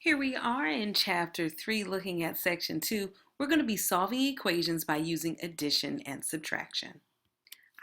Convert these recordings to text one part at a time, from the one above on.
Here we are in chapter 3 looking at section 2. We're going to be solving equations by using addition and subtraction.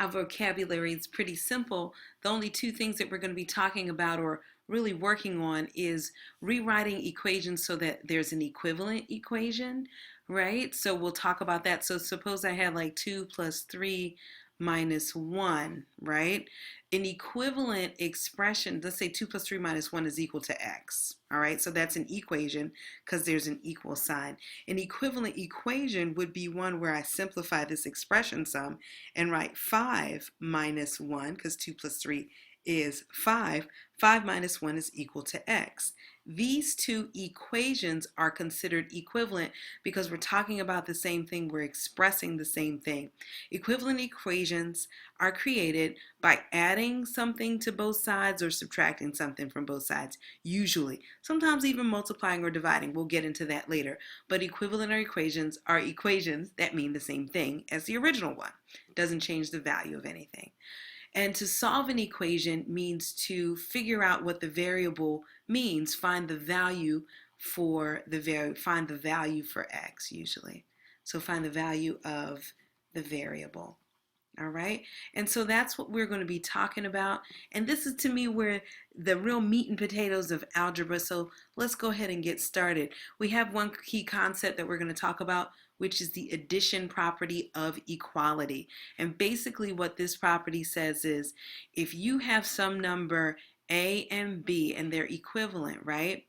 Our vocabulary is pretty simple. The only two things that we're going to be talking about or really working on is rewriting equations so that there's an equivalent equation, right? So we'll talk about that. So suppose I had like 2 plus 3 minus 1, right? An equivalent expression, let's say 2 plus 3 minus 1 is equal to x, all right? So that's an equation because there's an equal sign. An equivalent equation would be one where I simplify this expression sum and write 5 minus 1, because 2 plus 3 is 5. 5 minus 1 is equal to x. These two equations are considered equivalent because we're talking about the same thing, we're expressing the same thing. Equivalent equations are created by adding something to both sides or subtracting something from both sides, usually. Sometimes even multiplying or dividing. We'll get into that later. But equivalent equations are equations that mean the same thing as the original one. It doesn't change the value of anything. And to solve an equation means to figure out what the variable means, find the value for x usually. So find the value of the variable. All right, and so that's what we're going to be talking about, and this is to me where the real meat and potatoes of algebra. So let's go ahead and get started. We have one key concept that we're going to talk about, which is the addition property of equality. And basically what this property says is if you have some number a and b and they're equivalent, right,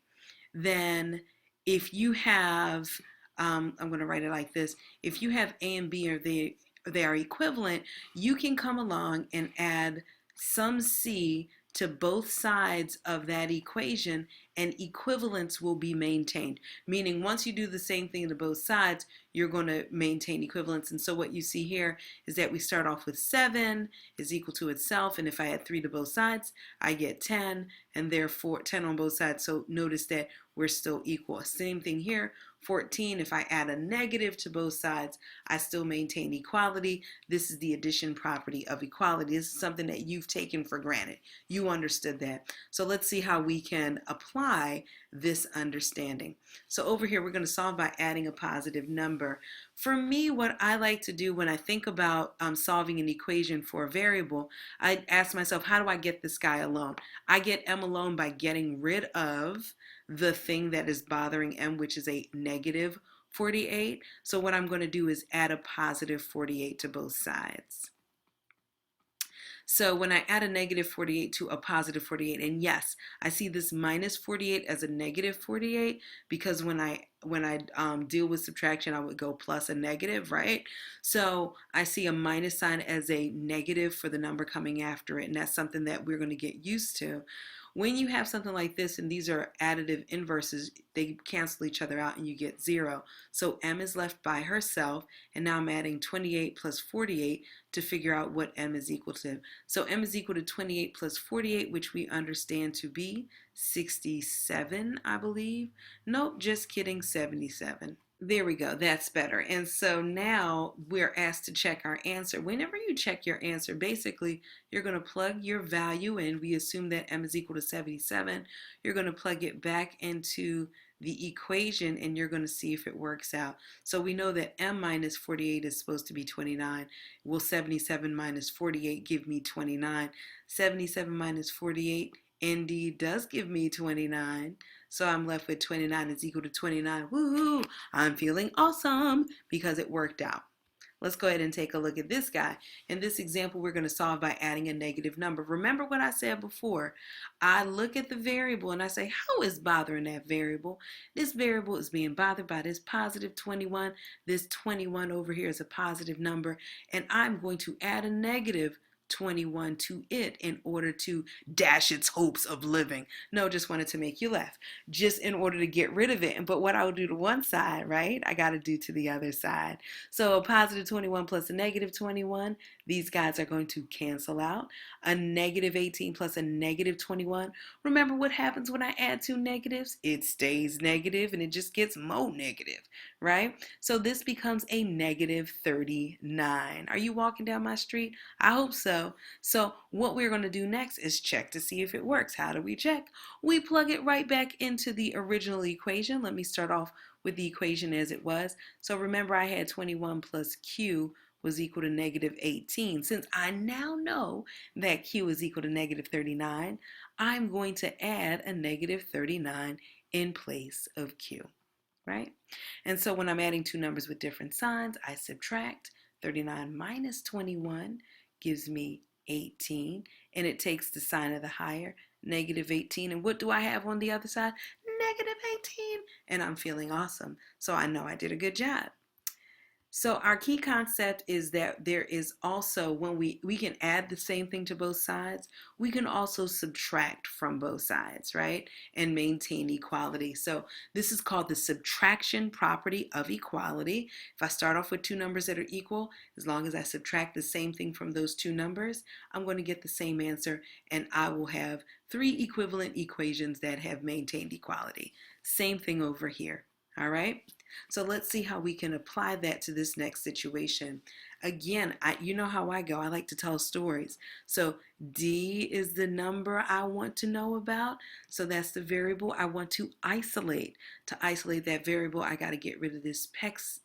then if you have I'm going to write it like this: if you have a and b or they are equivalent, you can come along and add some c to both sides of that equation and equivalence will be maintained. Meaning once you do the same thing to both sides, you're going to maintain equivalence. And so what you see here is that we start off with 7 is equal to itself, and if I add 3 to both sides, I get 10, and therefore 10 on both sides. So notice that we're still equal. Same thing here. 14, if I add a negative to both sides, I still maintain equality. This is the addition property of equality. This is something that you've taken for granted. You understood that. So let's see how we can apply this understanding. So over here, we're going to solve by adding a positive number. For me, what I like to do when I think about solving an equation for a variable, I ask myself, how do I get this guy alone? I get m alone by getting rid of the thing that is bothering m, which is a negative 48. So what I'm going to do is add a positive 48 to both sides. So when I add a negative 48 to a positive 48, and yes, I see this minus 48 as a negative 48 because when I deal with subtraction, I would go plus a negative, right? So I see a minus sign as a negative for the number coming after it, and that's something that we're going to get used to. When you have something like this, and these are additive inverses, they cancel each other out and you get 0. So m is left by herself, and now I'm adding 28 plus 48 to figure out what m is equal to. So m is equal to 28 plus 48, which we understand to be 67, I believe. Nope, just kidding, 77. There we go, that's better. And so now we're asked to check our answer. Whenever you check your answer, basically you're going to plug your value in. We assume that m is equal to 77. You're going to plug it back into the equation and you're going to see if it works out. So we know that m minus 48 is supposed to be 29. Will 77 minus 48 give me 29? 77 minus 48 indeed does give me 29. So I'm left with 29 is equal to 29. Woohoo! I'm feeling awesome because it worked out. Let's go ahead and take a look at this guy. In this example, we're going to solve by adding a negative number. Remember what I said before. I look at the variable and I say, how is bothering that variable? This variable is being bothered by this positive 21. This 21 over here is a positive number, and I'm going to add a negative 21 to it in order to dash its hopes of living. No, just wanted to make you laugh. Just in order to get rid of it. But what I would do to one side, right, I got to do to the other side. So a positive 21 plus a negative 21, these guys are going to cancel out. A negative 18 plus a negative 21. Remember what happens when I add two negatives? It stays negative and it just gets more negative, right? So this becomes a negative 39. Are you walking down my street? I hope so. go. So what we're going to do next is check to see if it works. How do we check? We plug it right back into the original equation. Let me start off with the equation as it was. So remember, I had 21 plus q was equal to negative 18. Since I now know that q is equal to negative 39, I'm going to add a negative 39 in place of q, right? And so when I'm adding two numbers with different signs, I subtract. 39 minus 21 gives me 18, and it takes the sign of the higher, negative 18. And what do I have on the other side? Negative 18. And I'm feeling awesome. So I know I did a good job. So our key concept is that there is also, when we can add the same thing to both sides, we can also subtract from both sides, right? And maintain equality. So this is called the subtraction property of equality. If I start off with two numbers that are equal, as long as I subtract the same thing from those two numbers, I'm going to get the same answer, and I will have three equivalent equations that have maintained equality. Same thing over here, all right? So let's see how we can apply that to this next situation. Again, you know how I go. I like to tell stories. So D is the number I want to know about. So that's the variable I want to isolate. To isolate that variable, I got to get rid of this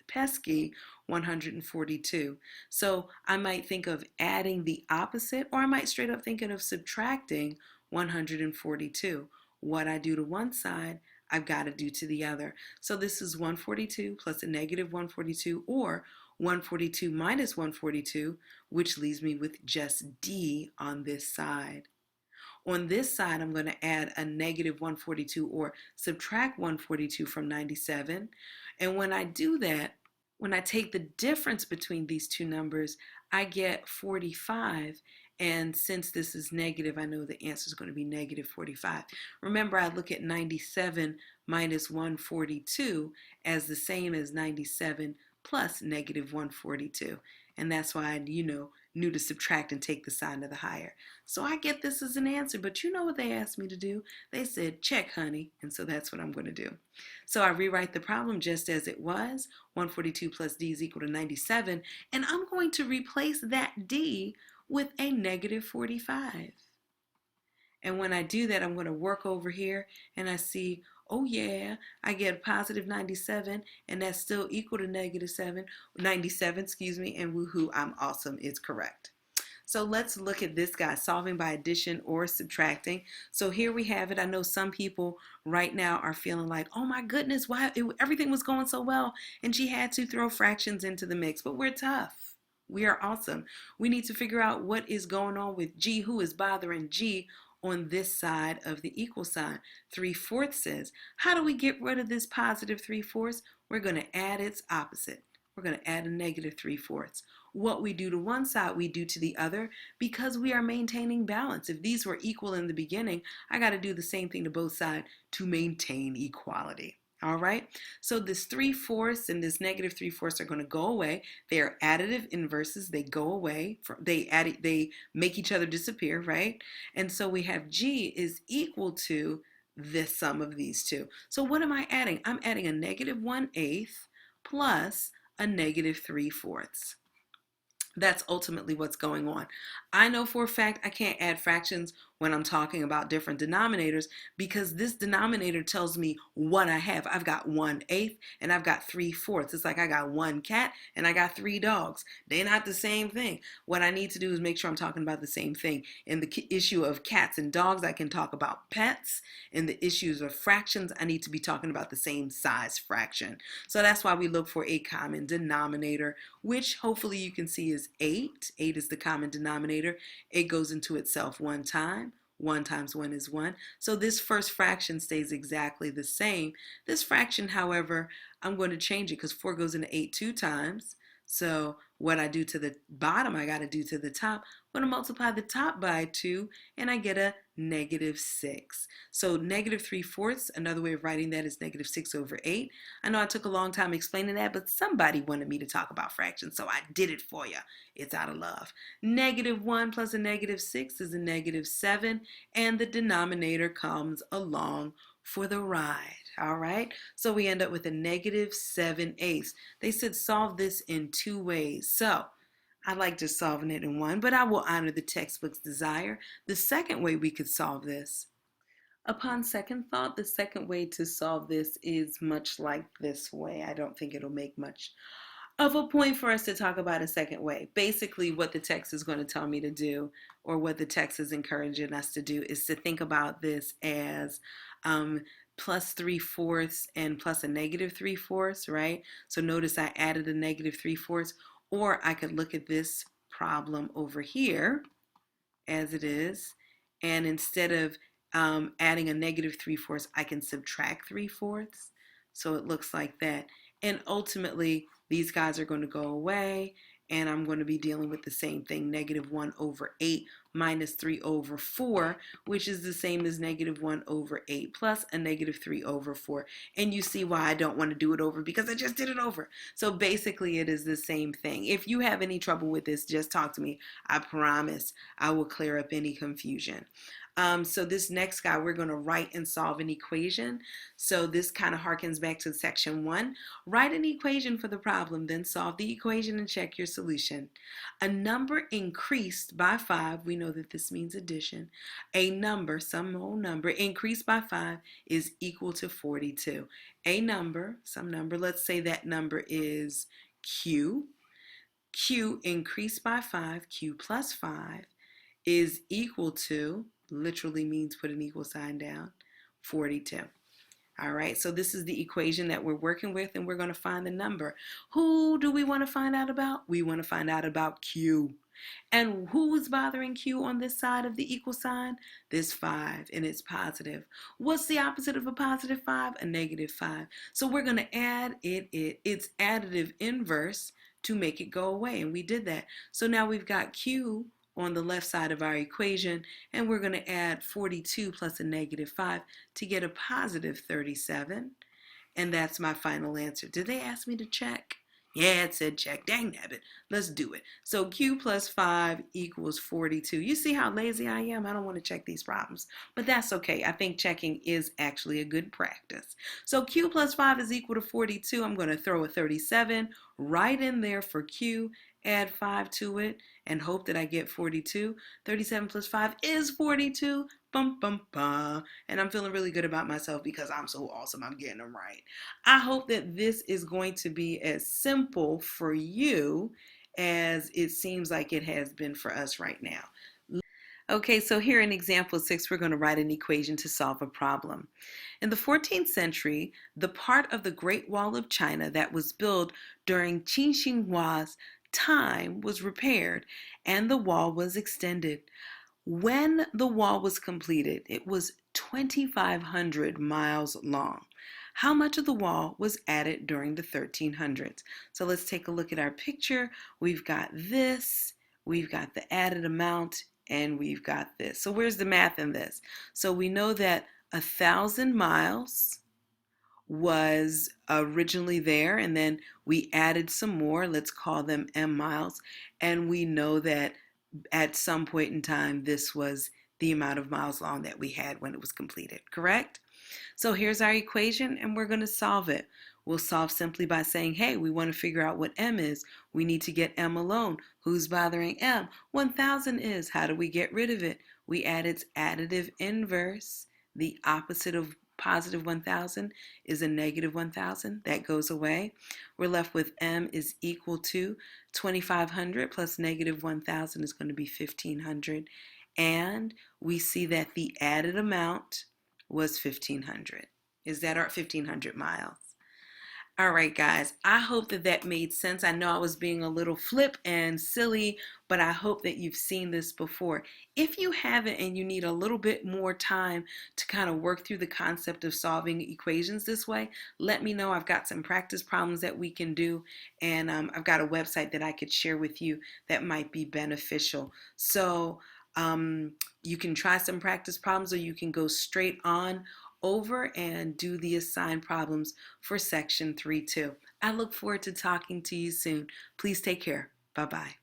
pesky 142. So I might think of adding the opposite, or I might straight up thinking of subtracting 142. What I do to one side, I've got to do to the other. So this is 142 plus a negative 142, or 142 minus 142, which leaves me with just D on this side. On this side, I'm going to add a negative 142, or subtract 142 from 97. And when I do that, when I take the difference between these two numbers, I get 45. And since this is negative, I know the answer is going to be negative 45. Remember, I look at 97 minus 142 as the same as 97 plus negative 142. And that's why I, knew to subtract and take the sign of the higher. So I get this as an answer, but you know what they asked me to do? They said, check, honey. And so that's what I'm going to do. So I rewrite the problem just as it was. 142 plus D is equal to 97. And I'm going to replace that D with a negative 45. And when I do that, I'm going to work over here, and I see, oh yeah, I get a positive 97, and that's still equal to negative 97, and woohoo, I'm awesome, it's correct. So let's look at this guy, solving by addition or subtracting. So here we have it. I know some people right now are feeling like, oh my goodness, why everything was going so well, and she had to throw fractions into the mix, but we're tough. We are awesome. We need to figure out what is going on with G, who is bothering G on this side of the equal sign. 3/4 says, how do we get rid of this positive 3/4? We're going to add its opposite. We're going to add a negative 3/4. What we do to one side, we do to the other, because we are maintaining balance. If these were equal in the beginning, I got to do the same thing to both sides to maintain equality. All right, so this 3/4 and this negative 3/4 are going to go away. They are additive inverses. They go away. They make each other disappear, right? And so we have G is equal to the sum of these two. So what am I adding? I'm adding a negative 1/8 plus a negative 3/4. That's ultimately what's going on. I know for a fact I can't add fractions when I'm talking about different denominators, because this denominator tells me what I have. I've got 1/8 and I've got 3/4. It's like I got one cat and I got 3 dogs. They're not the same thing. What I need to do is make sure I'm talking about the same thing. In the issue of cats and dogs, I can talk about pets. In the issues of fractions, I need to be talking about the same size fraction. So that's why we look for a common denominator, which hopefully you can see is 8. 8 is the common denominator. It goes into itself one time. 1 times 1 is 1. So this first fraction stays exactly the same. This fraction, however, I'm going to change it because 4 goes into 8 2 times. So what I do to the bottom, I got to do to the top. I'm going to multiply the top by 2, and I get a negative 6. So negative 3/4, another way of writing that is negative 6 over 8. I know I took a long time explaining that, but somebody wanted me to talk about fractions, so I did it for you. It's out of love. Negative 1 plus a negative 6 is a negative 7, and the denominator comes along for the ride. All right, so we end up with a negative 7/8. They said solve this in 2 ways. So I like just solving it in one, but I will honor the textbook's desire. The second way we could solve this, upon second thought, the second way to solve this is much like this way. I don't think it'll make much of a point for us to talk about a second way. Basically, what the text is going to tell me to do, or what the text is encouraging us to do, is to think about this as plus 3/4 and plus a negative 3/4, right? So notice I added a negative 3/4, or I could look at this problem over here as it is, and instead of adding a negative 3/4, I can subtract 3/4. So it looks like that. And ultimately, these guys are going to go away, and I'm going to be dealing with the same thing, negative 1/8 minus 3/4, which is the same as negative 1/8 plus a negative 3/4. And you see why I don't want to do it over, because I just did it over. So basically, it is the same thing. If you have any trouble with this, just talk to me. I promise I will clear up any confusion. So this next guy, we're going to write and solve an equation. So this kind of harkens back to section 1. Write an equation for the problem, then solve the equation and check your solution. A number increased by 5, we know that this means addition. A number, some whole number, increased by 5 is equal to 42. A number, some number, let's say that number is Q. Q increased by 5, Q plus 5, is equal to, literally means put an equal sign down, 42. All right, so this is the equation that we're working with, and we're going to find the number. Who do we want to find out about? We want to find out about Q. And who is bothering Q on this side of the equal sign? This 5, and it's positive. What's the opposite of a positive 5? A negative 5. So we're going to add its additive inverse to make it go away, and we did that. So now we've got Q on the left side of our equation, and we're going to add 42 plus a negative 5 to get a positive 37, and that's my final answer. Did they ask me to check? Yeah, it said check. Dang nabbit. Let's do it. So Q plus 5 equals 42. You see how lazy I am? I don't want to check these problems, but that's okay. I think checking is actually a good practice. So Q plus 5 is equal to 42. I'm going to throw a 37 right in there for Q, add 5 to it, and hope that I get 42. 37 plus 5 is 42. Bum, bum, bum. And I'm feeling really good about myself because I'm so awesome. I'm getting them right. I hope that this is going to be as simple for you as it seems like it has been for us right now. Okay, so here in example 6, we're going to write an equation to solve a problem. In the 14th century, the part of the Great Wall of China that was built during Qin Shi Huang's time was repaired, and the wall was extended. When the wall was completed, it was 2,500 miles long. How much of the wall was added during the 1300s? So let's take a look at our picture. We've got this, we've got the added amount, and we've got this. So where's the math in this? So we know that 1,000 miles was originally there, and then we added some more, let's call them M miles, and we know that at some point in time this was the amount of miles long that we had when it was completed, correct? So here's our equation, and we're going to solve it. We'll solve simply by saying, hey, we want to figure out what M is. We need to get M alone. Who's bothering M? 1,000 is. How do we get rid of it? We add its additive inverse. The opposite of positive 1,000 is a negative 1,000. That goes away. We're left with M is equal to 2,500 plus negative 1,000 is going to be 1,500. And we see that the added amount was 1,500. Is that our 1,500 miles? All right, guys, I hope that that made sense. I know I was being a little flip and silly, but I hope that you've seen this before. If you haven't and you need a little bit more time to kind of work through the concept of solving equations this way, let me know. I've got some practice problems that we can do, and I've got a website that I could share with you that might be beneficial. So you can try some practice problems, or you can go straight on over and do the assigned problems for section 3 too. I look forward to talking to you soon. Please take care. Bye-bye.